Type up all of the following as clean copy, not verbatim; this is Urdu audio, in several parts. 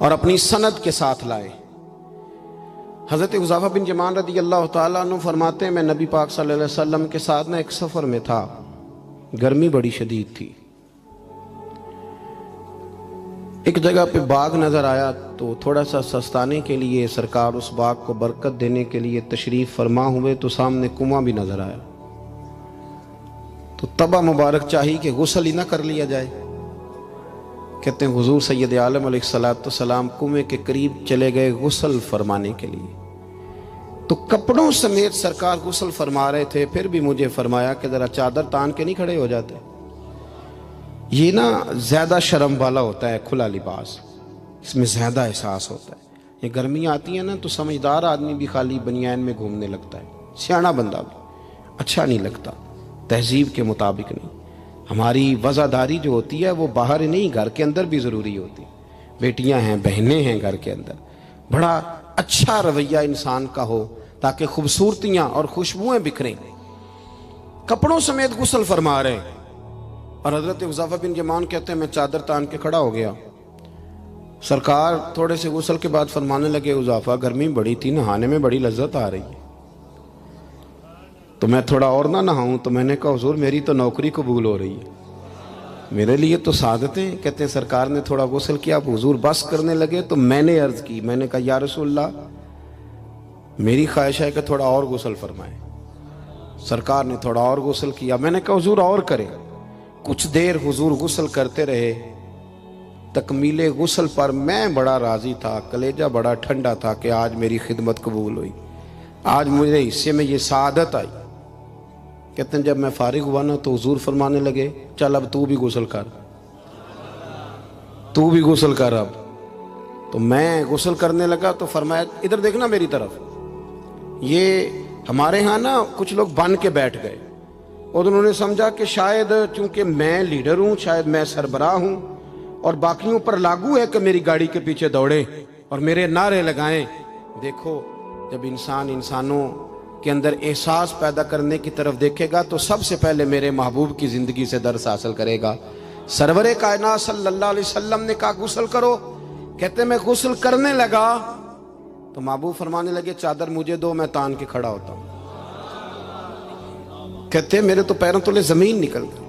اور اپنی سند کے ساتھ لائے۔ حضرت حذیفہ بن یمان رضی اللہ تعالیٰ عنہ فرماتے ہیں میں نبی پاک صلی اللہ علیہ وسلم کے ساتھ ایک سفر میں تھا، گرمی بڑی شدید تھی، ایک جگہ پہ باغ نظر آیا تو تھوڑا سا سستانے کے لیے سرکار اس باغ کو برکت دینے کے لیے تشریف فرما ہوئے تو سامنے کنواں بھی نظر آیا، تو تبا مبارک چاہی کہ غسل ہی نہ کر لیا جائے۔ کہتے ہیں حضور سید عالم علیہ السلام کنویں کے قریب چلے گئے غسل فرمانے کے لیے، تو کپڑوں سمیت سرکار غسل فرما رہے تھے، پھر بھی مجھے فرمایا کہ ذرا چادر تان کے نہیں کھڑے ہو جاتے؟ یہ نا زیادہ شرم والا ہوتا ہے کھلا لباس، اس میں زیادہ احساس ہوتا ہے۔ یہ گرمیاں آتی ہیں نا تو سمجھدار آدمی بھی خالی بنیان میں گھومنے لگتا ہے، سیاںا بندہ بھی اچھا نہیں لگتا، تہذیب کے مطابق نہیں۔ ہماری وزاداری جو ہوتی ہے وہ باہر نہیں، گھر کے اندر بھی ضروری ہوتی، بیٹیاں ہیں، بہنیں ہیں، گھر کے اندر بڑا اچھا رویہ انسان کا ہو تاکہ خوبصورتیاں اور خوشبوئیں بکھریں۔ کپڑوں سمیت غسل فرما رہے ہیں، اور حضرت حذیفہ بن یمان کہتے ہیں میں چادر تان کے کھڑا ہو گیا، سرکار تھوڑے سے غسل کے بعد فرمانے لگے حذیفہ گرمی بڑی تھی، نہانے میں بڑی لذت آ رہی ہے، تو میں تھوڑا اور نہ نہاؤں؟ تو میں نے کہا حضور میری تو نوکری قبول ہو رہی ہے، میرے لیے تو سعادتیں۔ کہتے ہیں سرکار نے تھوڑا غسل کیا، اب حضور بس کرنے لگے تو میں نے عرض کی، میں نے کہا یا رسول اللہ میری خواہش ہے کہ تھوڑا اور غسل فرمائیں۔ سرکار نے تھوڑا اور غسل کیا، میں نے کہا حضور اور کریں۔ کچھ دیر حضور غسل کرتے رہے، تکمیل غسل پر میں بڑا راضی تھا، کلیجہ بڑا ٹھنڈا تھا کہ آج میری خدمت قبول ہوئی، آج مجھے حصے میں یہ سعادت آئی۔ کہتے ہیں جب میں فارغ ہوا نا تو حضور فرمانے لگے چل اب تو بھی غسل کر، تو بھی غسل کر اب۔ تو میں غسل کرنے لگا تو فرمایا ادھر دیکھنا میری طرف۔ یہ ہمارے ہاں نا کچھ لوگ بن کے بیٹھ گئے، اور انہوں نے سمجھا کہ شاید چونکہ میں لیڈر ہوں، شاید میں سربراہ ہوں، اور باقیوں پر لاگو ہے کہ میری گاڑی کے پیچھے دوڑیں اور میرے نعرے لگائیں۔ دیکھو جب انسان انسانوں کے اندر احساس پیدا کرنے کی طرف دیکھے گا تو سب سے پہلے میرے محبوب کی زندگی سے درس حاصل کرے گا۔ سرور کائنات صلی اللہ علیہ وسلم نے کہا غسل کرو، کہتے میں غسل کرنے لگا تو محبوب فرمانے لگے چادر مجھے دو، میں تان کے کھڑا ہوتا ہوں۔ کہتے ہیں میرے تو پیروں تلے زمین نکل گئی۔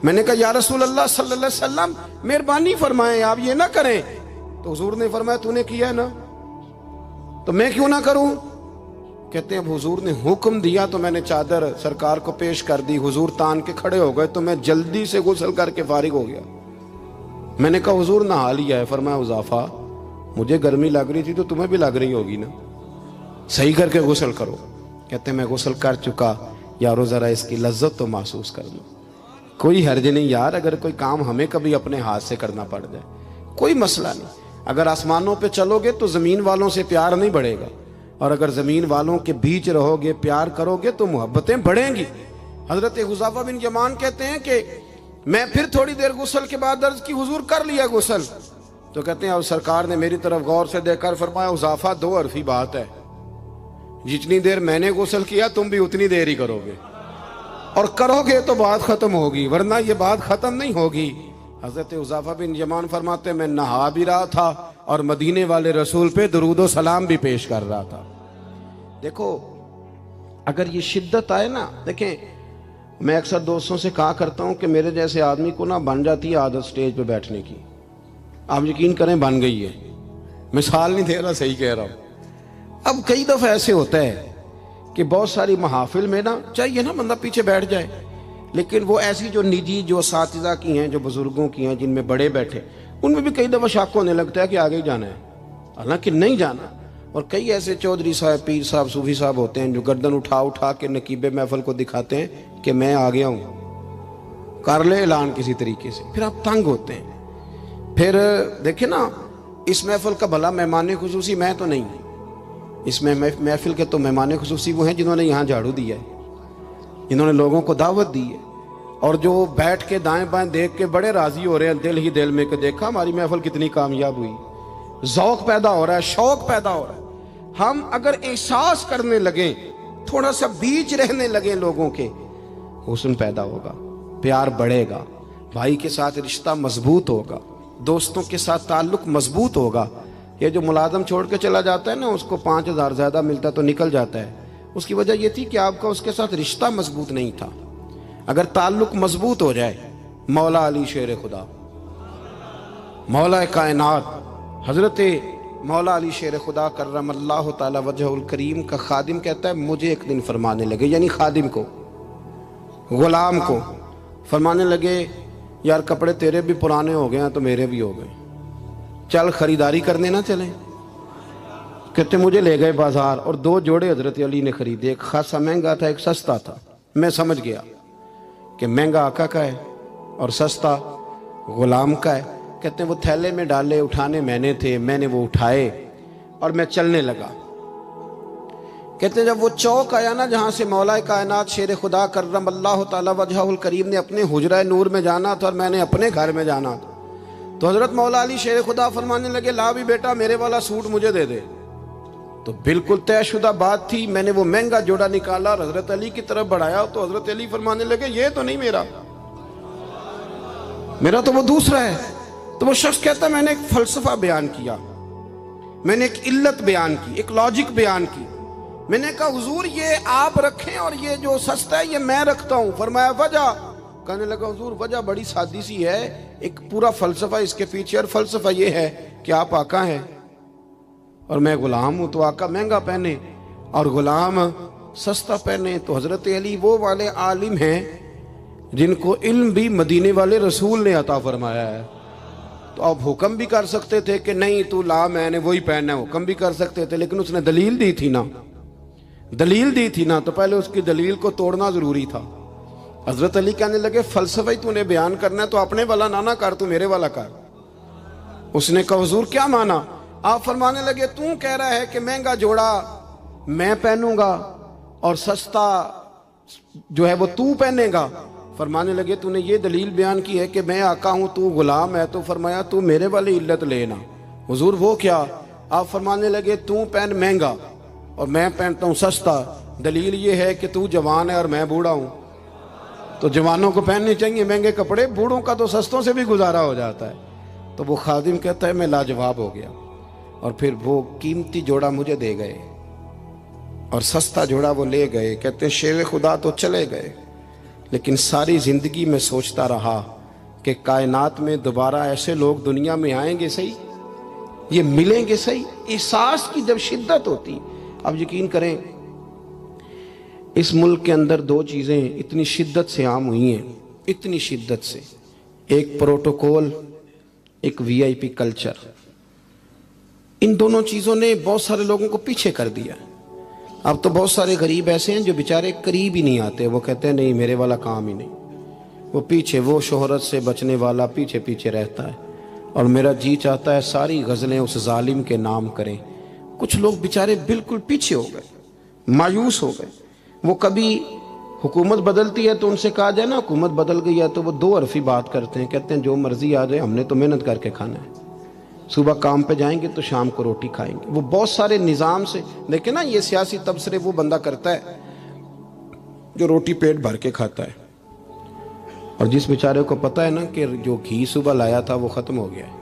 میں نے کہا یا رسول اللہ صلی اللہ علیہ وسلم مہربانی فرمائیں آپ یہ نہ کریں۔ تو حضور نے فرمایا تو نے کیا ہے نا تو میں کیوں نہ کروں؟ کہتے ہیں اب حضور نے حکم دیا تو میں نے چادر سرکار کو پیش کر دی، حضور تان کے کھڑے ہو گئے تو میں جلدی سے غسل کر کے فارغ ہو گیا۔ میں نے کہا حضور نہا لیا ہے؟ فرمایا حذیفہ مجھے گرمی لگ رہی تھی تو تمہیں بھی لگ رہی ہوگی نا، صحیح کر کے غسل کرو۔ کہتے ہیں میں غسل کر چکا، یارو ذرا اس کی لذت تو محسوس کر لو۔ کوئی حرج نہیں یار، اگر کوئی کام ہمیں کبھی اپنے ہاتھ سے کرنا پڑ جائے کوئی مسئلہ نہیں۔ اگر آسمانوں پہ چلو گے تو زمین والوں سے پیار نہیں بڑھے گا، اور اگر زمین والوں کے بیچ رہو گے پیار کرو گے تو محبتیں بڑھیں گی۔ حضرت حذیفہ بن یمان کہتے ہیں کہ میں پھر تھوڑی دیر غسل کے بعد عرض کی حضور کر لیا غسل؟ تو کہتے ہیں اور سرکار نے میری طرف غور سے دیکھ کر فرمایا حذیفہ دو حرفی بات ہے، جتنی دیر میں نے غسل کیا تم بھی اتنی دیر ہی کرو گے، اور کرو گے تو بات ختم ہوگی ورنہ یہ بات ختم نہیں ہوگی۔ حضرت حذیفہ بن یمان فرماتے ہیں میں نہا بھی رہا تھا اور مدینے والے رسول پہ درود و سلام بھی پیش کر رہا تھا۔ دیکھو اگر یہ شدت آئے نا، دیکھیں میں اکثر دوستوں سے کہا کرتا ہوں کہ میرے جیسے آدمی کو نا بن جاتی ہے عادت سٹیج پہ بیٹھنے کی، آپ یقین کریں بن گئی ہے، مثال نہیں دے رہا صحیح کہہ رہا ہوں۔ اب کئی دفعہ ایسے ہوتا ہے کہ بہت ساری محافل میں نا چاہیے نا بندہ پیچھے بیٹھ جائے، لیکن وہ ایسی جو نجی جو اساتذہ کی ہیں، جو بزرگوں کی ہیں، جن میں بڑے بیٹھے، ان میں بھی کئی دفعہ شک ہونے لگتا ہے کہ آگے ہی جانا ہے، حالانکہ نہیں جانا۔ اور کئی ایسے چودھری صاحب، پیر صاحب، صوفی صاحب ہوتے ہیں جو گردن اٹھا اٹھا کے نقیب محفل کو دکھاتے ہیں کہ میں آ گیا ہوں، کر لے اعلان کسی طریقے سے، پھر آپ تنگ ہوتے ہیں۔ پھر دیکھیں نا اس محفل کا بھلا مہمان خصوصی میں تو نہیں، اس میں محفل کے تو مہمان خصوصی وہ ہیں جنہوں نے یہاں جھاڑو دیا ہے، جنہوں نے لوگوں کو دعوت دی ہے، اور جو بیٹھ کے دائیں بائیں دیکھ کے بڑے راضی ہو رہے ہیں دل ہی دل میں کہ دیکھا ہماری محفل کتنی کامیاب ہوئی۔ ذوق پیدا ہو رہا ہے، شوق پیدا ہو رہا ہے۔ ہم اگر احساس کرنے لگیں، تھوڑا سا بیچ رہنے لگیں لوگوں کے، حسن پیدا ہوگا، پیار بڑھے گا، بھائی کے ساتھ رشتہ مضبوط ہوگا، دوستوں کے ساتھ تعلق مضبوط ہوگا، یہ جو ملازم چھوڑ کے چلا جاتا ہے نا، اس کو 5,000 زیادہ ملتا تو نکل جاتا ہے، اس کی وجہ یہ تھی کہ آپ کا اس کے ساتھ رشتہ مضبوط نہیں تھا۔ اگر تعلق مضبوط ہو جائے، مولا علی شیر خدا، مولا کائنات حضرت مولا علی شیر خدا کرم اللہ تعالی وجہ الکریم کا خادم کہتا ہے مجھے ایک دن فرمانے لگے، یعنی خادم کو، غلام کو فرمانے لگے، یار کپڑے تیرے بھی پرانے ہو گئے ہیں تو میرے بھی ہو گئے، چل خریداری کرنے نہ چلیں۔ کہتے مجھے لے گئے بازار اور 2 جوڑے حضرت علی نے خریدے، ایک خاصا مہنگا تھا، ایک سستا تھا۔ میں سمجھ گیا کہ مہنگا آقا کا ہے اور سستا غلام کا ہے۔ کہتے ہیں وہ تھیلے میں ڈالے، اٹھانے میں نے تھے، میں نے وہ اٹھائے اور میں چلنے لگا۔ کہتے ہیں جب وہ چوک آیا نا جہاں سے مولا کائنات شیر خدا کرم اللہ تعالی وجہ الکریم نے اپنے حجرہ نور میں جانا تھا اور میں نے اپنے گھر میں جانا تھا، تو حضرت مولا علی شیر خدا فرمانے لگے لا بھی بیٹا میرے والا سوٹ مجھے دے دے۔ تو بالکل طے شدہ بات تھی، میں نے وہ مہنگا جوڑا نکالا اور حضرت علی کی طرف بڑھایا، تو حضرت علی فرمانے لگے یہ تو نہیں میرا تو وہ دوسرا ہے۔ تو وہ شخص کہتا ہے میں نے ایک فلسفہ بیان کیا، میں نے ایک علت بیان کی، ایک لاجک بیان کی۔ میں نے کہا حضور یہ آپ رکھیں اور یہ جو سستا ہے یہ میں رکھتا ہوں۔ فرمایا وجہ؟ کہنے لگا حضور وجہ بڑی سادی سی ہے، ایک پورا فلسفہ اس کے پیچھے، اور فلسفہ یہ ہے کہ آپ آقا ہیں اور میں غلام ہوں، تو آقا مہنگا پہنے اور غلام سستا پہنے۔ تو حضرت علی وہ والے عالم ہیں جن کو علم بھی مدینے والے رسول نے عطا فرمایا ہے۔ تو آپ حکم بھی کر سکتے تھے کہ نہیں تو لا میں نے وہی پہننا ہے، حکم بھی کر سکتے تھے، لیکن اس نے دلیل دی تھی نا، تو پہلے اس کی دلیل کو توڑنا ضروری تھا۔ حضرت علی کہنے لگے فلسفہ ہی تو نے بیان کرنا ہے تو اپنے والا نہ کر، تو میرے والا کر۔ اس نے کہا حضور کیا مانا؟ آپ فرمانے لگے تو کہہ رہا ہے کہ مہنگا جوڑا میں پہنوں گا اور سستا جو ہے وہ تو پہنے گا۔ فرمانے لگے تو نے یہ دلیل بیان کی ہے کہ میں آقا ہوں تو غلام ہے، تو فرمایا تو میرے والی علت لینا۔ حضور وہ کیا؟ آپ فرمانے لگے تو پہن مہنگا اور میں پہنتا ہوں سستا، دلیل یہ ہے کہ تو جوان ہے اور میں بوڑھا ہوں، تو جوانوں کو پہننے چاہیے مہنگے کپڑے، بوڑھوں کا تو سستوں سے بھی گزارا ہو جاتا ہے۔ تو وہ خادم کہتا ہے میں لاجواب ہو گیا، اور پھر وہ قیمتی جوڑا مجھے دے گئے اور سستا جوڑا وہ لے گئے۔ کہتے ہیں شیر خدا تو چلے گئے، لیکن ساری زندگی میں سوچتا رہا کہ کائنات میں دوبارہ ایسے لوگ دنیا میں آئیں گے صحیح، یہ ملیں گے صحیح۔ احساس کی جب شدت ہوتی، اب یقین کریں اس ملک کے اندر 2 چیزیں اتنی شدت سے عام ہوئی ہیں، اتنی شدت سے، ایک پروٹوکول، ایک VIP کلچر۔ ان دونوں چیزوں نے بہت سارے لوگوں کو پیچھے کر دیا۔ اب تو بہت سارے غریب ایسے ہیں جو بیچارے قریب ہی نہیں آتے، وہ کہتے ہیں نہیں میرے والا کام ہی نہیں، وہ پیچھے، وہ شہرت سے بچنے والا پیچھے رہتا ہے، اور میرا جی چاہتا ہے ساری غزلیں اس ظالم کے نام کریں۔ کچھ لوگ بیچارے بالکل پیچھے ہو گئے، مایوس ہو گئے۔ وہ کبھی حکومت بدلتی ہے تو ان سے کہا جائے نا حکومت بدل گئی ہے، تو وہ 2 حرفی بات کرتے ہیں، کہتے ہیں جو مرضی آ جائے ہم نے تو محنت کر کے کھانا ہے، صبح کام پہ جائیں گے تو شام کو روٹی کھائیں گے۔ وہ بہت سارے نظام سے دیکھیں نا، یہ سیاسی تبصرے وہ بندہ کرتا ہے جو روٹی پیٹ بھر کے کھاتا ہے، اور جس بیچارے کو پتہ ہے نا کہ جو گھی صبح لایا تھا وہ ختم ہو گیا ہے،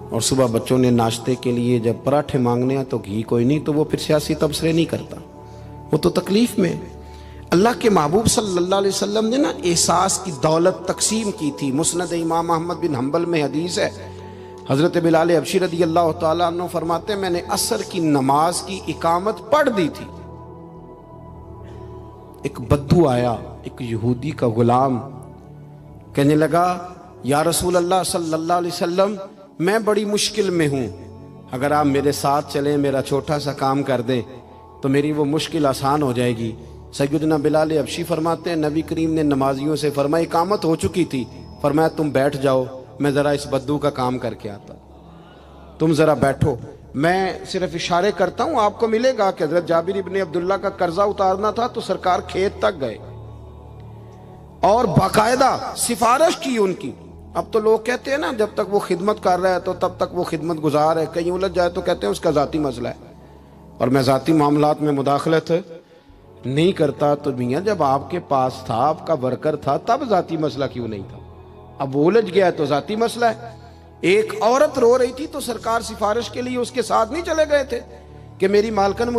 اور صبح بچوں نے ناشتے کے لیے جب پراٹھے مانگنے ہیں تو گھی کوئی نہیں، تو وہ پھر سیاسی تبصرے نہیں کرتا، وہ تو تکلیف میں۔ اللہ کے محبوب صلی اللہ علیہ وسلم نے نا احساس کی دولت تقسیم کی تھی۔ مسند امام احمد بن حنبل میں حدیث ہے، حضرت بلال حبشی رضی اللہ تعالیٰ عنہ فرماتے ہیں میں نے عصر کی نماز کی اقامت پڑھ دی تھی، ایک بدو آیا، ایک یہودی کا غلام، کہنے لگا یا رسول اللہ صلی اللہ علیہ وسلم میں بڑی مشکل میں ہوں، اگر آپ میرے ساتھ چلیں، میرا چھوٹا سا کام کر دیں تو میری وہ مشکل آسان ہو جائے گی۔ سیدنا بلال حبشی فرماتے ہیں نبی کریم نے نمازیوں سے فرمایا اقامت ہو چکی تھی، فرمایا تم بیٹھ جاؤ، میں ذرا اس بدو کا کام کر کے آتا، تم ذرا بیٹھو، میں صرف اشارے کرتا ہوں، آپ کو ملے گا کہ حضرت جابر ابن عبداللہ کا قرضہ اتارنا تھا تو سرکار کھیت تک گئے اور باقاعدہ سفارش کی ان کی۔ اب تو لوگ کہتے ہیں نا جب تک وہ خدمت کر رہا ہے تو تب تک وہ خدمت گزار ہے، کہیں الجھ جائے تو کہتے ہیں اس کا ذاتی مسئلہ ہے، اور میں ذاتی معاملات میں مداخلت نہیں کرتا۔ تو میاں جب آپ کے پاس تھا، آپ کا ورکر تھا، تب ذاتی مسئلہ کیوں نہیں تھا؟ اب وہ الجھ گیا ہے تو ذاتی مسئلہ ہے۔ ایک عورت رو رہی تھی تو سرکار سفارش کے لیے اس کے ساتھ نہیں چلے گئے تھے کہ میری مالکن